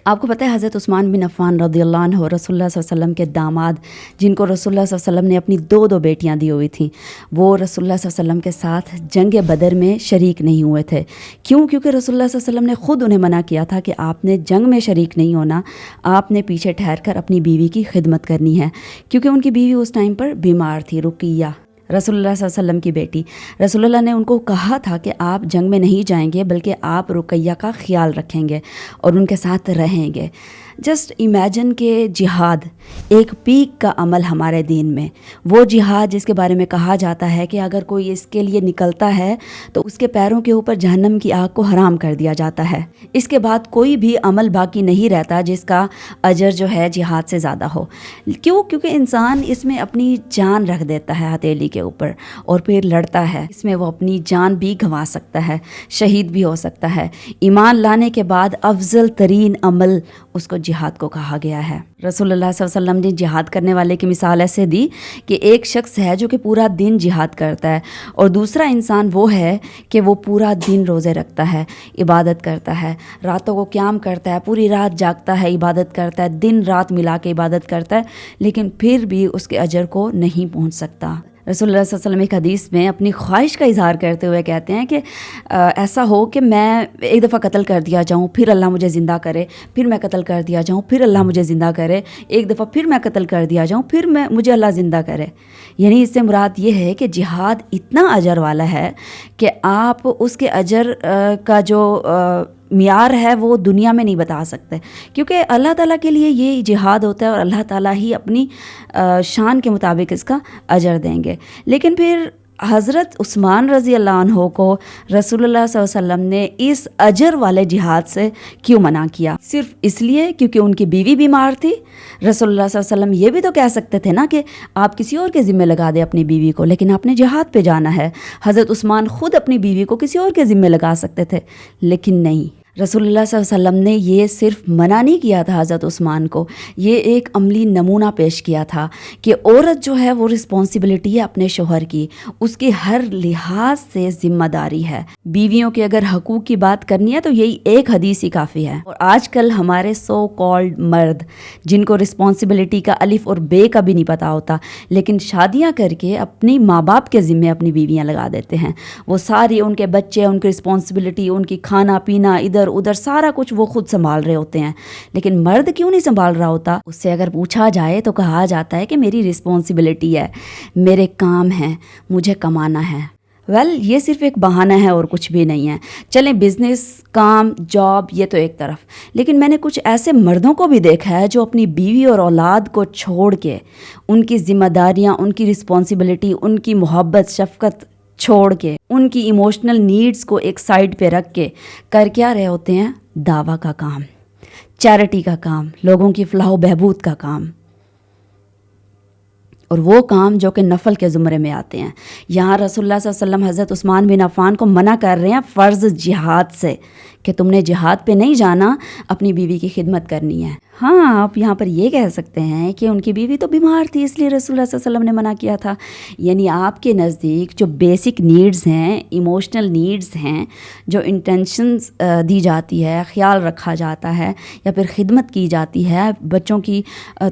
آپ کو پتہ ہے حضرت عثمان بن عفان رضی اللہ عنہ رسول اللہ صلی اللہ علیہ وسلم کے داماد، جن کو رسول اللہ صلی اللہ علیہ وسلم نے اپنی دو بیٹیاں دی ہوئی تھیں، وہ رسول اللہ صلی اللہ علیہ وسلم کے ساتھ جنگ بدر میں شریک نہیں ہوئے تھے۔ کیونکہ رسول اللہ صلی اللہ علیہ وسلم نے خود انہیں منع کیا تھا کہ آپ نے جنگ میں شریک نہیں ہونا، آپ نے پیچھے ٹھہر کر اپنی بیوی کی خدمت کرنی ہے، کیونکہ ان کی بیوی اس ٹائم پر بیمار تھی، رقیہ، رسول اللہ صلی اللہ علیہ وسلم کی بیٹی۔ رسول اللہ نے ان کو کہا تھا کہ آپ جنگ میں نہیں جائیں گے بلکہ آپ رقیہ کا خیال رکھیں گے اور ان کے ساتھ رہیں گے۔ جسٹ امیجن کہ جہاد ایک پیک کا عمل ہمارے دین میں، وہ جہاد جس کے بارے میں کہا جاتا ہے کہ اگر کوئی اس کے لیے نکلتا ہے تو اس کے پیروں کے اوپر جہنم کی آگ کو حرام کر دیا جاتا ہے۔ اس کے بعد کوئی بھی عمل باقی نہیں رہتا جس کا اجر جو ہے جہاد سے زیادہ ہو۔ کیونکہ انسان اس میں اپنی جان رکھ دیتا ہے ہتھیلی کے اوپر اور پھر لڑتا ہے، اس میں وہ اپنی جان بھی گنوا سکتا ہے، شہید بھی ہو سکتا ہے۔ ایمان لانے کے بعد افضل ترین عمل اس کو جہاد کو کہا گیا ہے۔ رسول اللہ صلی اللہ علیہ وسلم نے جہاد کرنے والے کی مثال ایسے دی کہ ایک شخص ہے جو کہ پورا دن جہاد کرتا ہے، اور دوسرا انسان وہ ہے کہ وہ پورا دن روزے رکھتا ہے، عبادت کرتا ہے، راتوں کو قیام کرتا ہے، پوری رات جاگتا ہے، عبادت کرتا ہے، دن رات ملا کے عبادت کرتا ہے، لیکن پھر بھی اس کے اجر کو نہیں پہنچ سکتا۔ رسول اللہ صلی اللہ علیہ وسلم ایک حدیث میں اپنی خواہش کا اظہار کرتے ہوئے کہتے ہیں کہ ایسا ہو کہ میں ایک دفعہ قتل کر دیا جاؤں، پھر اللہ مجھے زندہ کرے، پھر میں قتل کر دیا جاؤں، پھر اللہ مجھے زندہ کرے، ایک دفعہ پھر میں قتل کر دیا جاؤں، پھر مجھے اللہ زندہ کرے۔ یعنی اس سے مراد یہ ہے کہ جہاد اتنا اجر والا ہے کہ آپ اس کے اجر کا جو معیار ہے وہ دنیا میں نہیں بتا سکتے، کیونکہ اللہ تعالیٰ کے لیے یہ جہاد ہوتا ہے اور اللہ تعالیٰ ہی اپنی شان کے مطابق اس کا اجر دیں گے۔ لیکن پھر حضرت عثمان رضی اللہ عنہ کو رسول اللہ صلی اللہ علیہ وسلم نے اس اجر والے جہاد سے کیوں منع کیا؟ صرف اس لیے کیونکہ ان کی بیوی بیمار تھی؟ رسول اللہ صلی اللہ علیہ وسلم یہ بھی تو کہہ سکتے تھے نا کہ آپ کسی اور کے ذمہ لگا دیں اپنی بیوی کو، لیکن آپ نے جہاد پہ جانا ہے۔ حضرت عثمان خود اپنی بیوی کو کسی اور کے ذمہ لگا سکتے تھے، لیکن نہیں، رسول اللہ صلی اللہ علیہ وسلم نے یہ صرف منع نہیں کیا تھا حضرت عثمان کو، یہ ایک عملی نمونہ پیش کیا تھا کہ عورت جو ہے وہ رسپانسبلٹی ہے اپنے شوہر کی، اس کی ہر لحاظ سے ذمہ داری ہے۔ بیویوں کے اگر حقوق کی بات کرنی ہے تو یہی ایک حدیث ہی کافی ہے۔ اور آج کل ہمارے سو کالڈ مرد جن کو رسپانسبلٹی کا الف اور بے کا بھی نہیں پتا ہوتا، لیکن شادیاں کر کے اپنی ماں باپ کے ذمے اپنی بیویاں لگا دیتے ہیں، وہ ساری ان کے بچے، ان کی رسپانسبلٹی، ان کی کھانا پینا، ادھر سارا کچھ وہ خود سنبھال رہے ہوتے ہیں۔ لیکن مرد کیوں نہیں سنبھال رہا ہوتا؟ اس سے اگر پوچھا جائے تو کہا جاتا ہے کہ میری رسپانسبلٹی ہے، میرے کام ہیں، مجھے کمانا ہے۔ یہ صرف ایک بہانہ ہے اور کچھ بھی نہیں ہے۔ چلیں بزنس، کام، جاب یہ تو ایک طرف، لیکن میں نے کچھ ایسے مردوں کو بھی دیکھا ہے جو اپنی بیوی اور اولاد کو چھوڑ کے، ان کی ذمہ داریاں، ان کی رسپانسبلٹی، ان کی محبت، شفقت چھوڑ کے، ان کی ایموشنل نیڈز کو ایک سائڈ پہ رکھ کے کر کیا رہے ہوتے ہیں؟ دعویٰ کا کام، چیریٹی کا کام، لوگوں کی فلاح و بہبود کا کام، اور وہ کام جو کہ نفل کے زمرے میں آتے ہیں۔ یہاں رسول اللہ صلی اللہ علیہ وسلم حضرت عثمان بن عفان کو منع کر رہے ہیں فرض جہاد سے کہ تم نے جہاد پہ نہیں جانا، اپنی بیوی کی خدمت کرنی ہے۔ ہاں، آپ یہاں پر یہ کہہ سکتے ہیں کہ ان کی بیوی تو بیمار تھی اس لیے رسول اللہ صلی اللہ علیہ وسلم نے منع کیا تھا۔ یعنی آپ کے نزدیک جو بیسک نیڈز ہیں، ایموشنل نیڈز ہیں، جو انٹینشنز دی جاتی ہے، خیال رکھا جاتا ہے یا پھر خدمت کی جاتی ہے، بچوں کی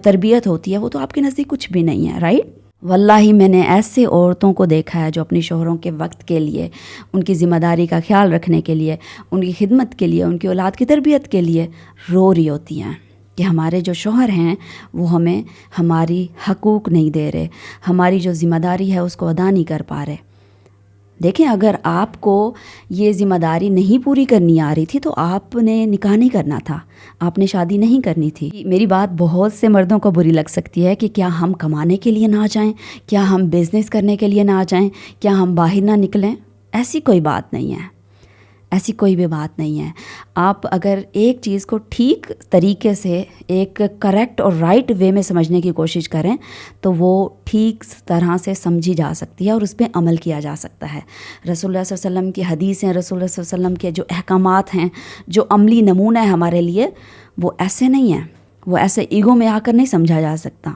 تربیت ہوتی ہے، وہ تو آپ کے نزدیک کچھ بھی نہیں ہے، رائٹ؟ واللہ میں نے ایسے عورتوں کو دیکھا ہے جو اپنی شوہروں کے وقت کے لیے، ان کی ذمہ داری کا خیال رکھنے کے لیے، ان کی خدمت کے لیے، ان کی اولاد کی تربیت کے لیے رو رہی ہوتی ہیں کہ ہمارے جو شوہر ہیں وہ ہمیں ہماری حقوق نہیں دے رہے، ہماری جو ذمہ داری ہے اس کو ادا نہیں کر پا رہے۔ دیکھیں، اگر آپ کو یہ ذمہ داری نہیں پوری کرنی آ رہی تھی تو آپ نے نکاح نہیں کرنا تھا، آپ نے شادی نہیں کرنی تھی۔ میری بات بہت سے مردوں کو بری لگ سکتی ہے کہ کیا ہم کمانے کے لیے نہ جائیں، کیا ہم بزنس کرنے کے لیے نہ جائیں، کیا ہم باہر نہ نکلیں؟ ایسی کوئی بات نہیں ہے، ایسی کوئی بھی بات نہیں ہے۔ آپ اگر ایک چیز کو ٹھیک طریقے سے، ایک کریکٹ اور رائٹ وے میں سمجھنے کی کوشش کریں تو وہ ٹھیک طرح سے سمجھی جا سکتی ہے اور اس پہ عمل کیا جا سکتا ہے۔ رسول اللہ صلی اللہ علیہ وسلم کی حدیثیں، رسول اللہ صلی اللہ علیہ وسلم کے جو احکامات ہیں، جو عملی نمونہ ہے ہمارے لیے، وہ ایسے نہیں ہیں، وہ ایسے ایگو میں آ کر نہیں سمجھا جا سکتا۔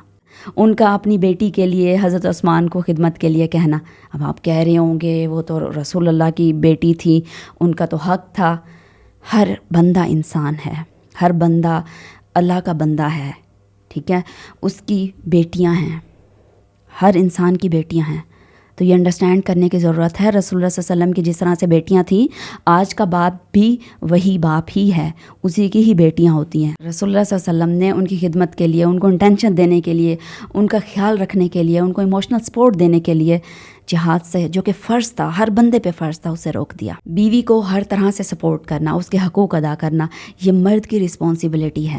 ان کا اپنی بیٹی کے لیے حضرت عثمان کو خدمت کے لیے کہنا، اب آپ کہہ رہے ہوں گے وہ تو رسول اللہ کی بیٹی تھی، ان کا تو حق تھا۔ ہر بندہ انسان ہے، ہر بندہ اللہ کا بندہ ہے، ٹھیک ہے، اس کی بیٹیاں ہیں، ہر انسان کی بیٹیاں ہیں. تو یہ انڈرسٹینڈ کرنے کی ضرورت ہے. رسول اللہ صلی اللہ علیہ وسلم کی جس طرح سے بیٹیاں تھیں، آج کا باپ بھی وہی باپ ہی ہے، اسی کی ہی بیٹیاں ہوتی ہیں. رسول اللہ صلی اللہ علیہ وسلم نے ان کی خدمت کے لیے، ان کو انٹینشن دینے کے لیے، ان کا خیال رکھنے کے لیے، ان کو ایموشنل سپورٹ دینے کے لیے جہاد سے، جو کہ فرض تھا، ہر بندے پہ فرض تھا، اسے روک دیا. بیوی کو ہر طرح سے سپورٹ کرنا، اس کے حقوق ادا کرنا، یہ مرد کی رسپانسبلٹی ہے.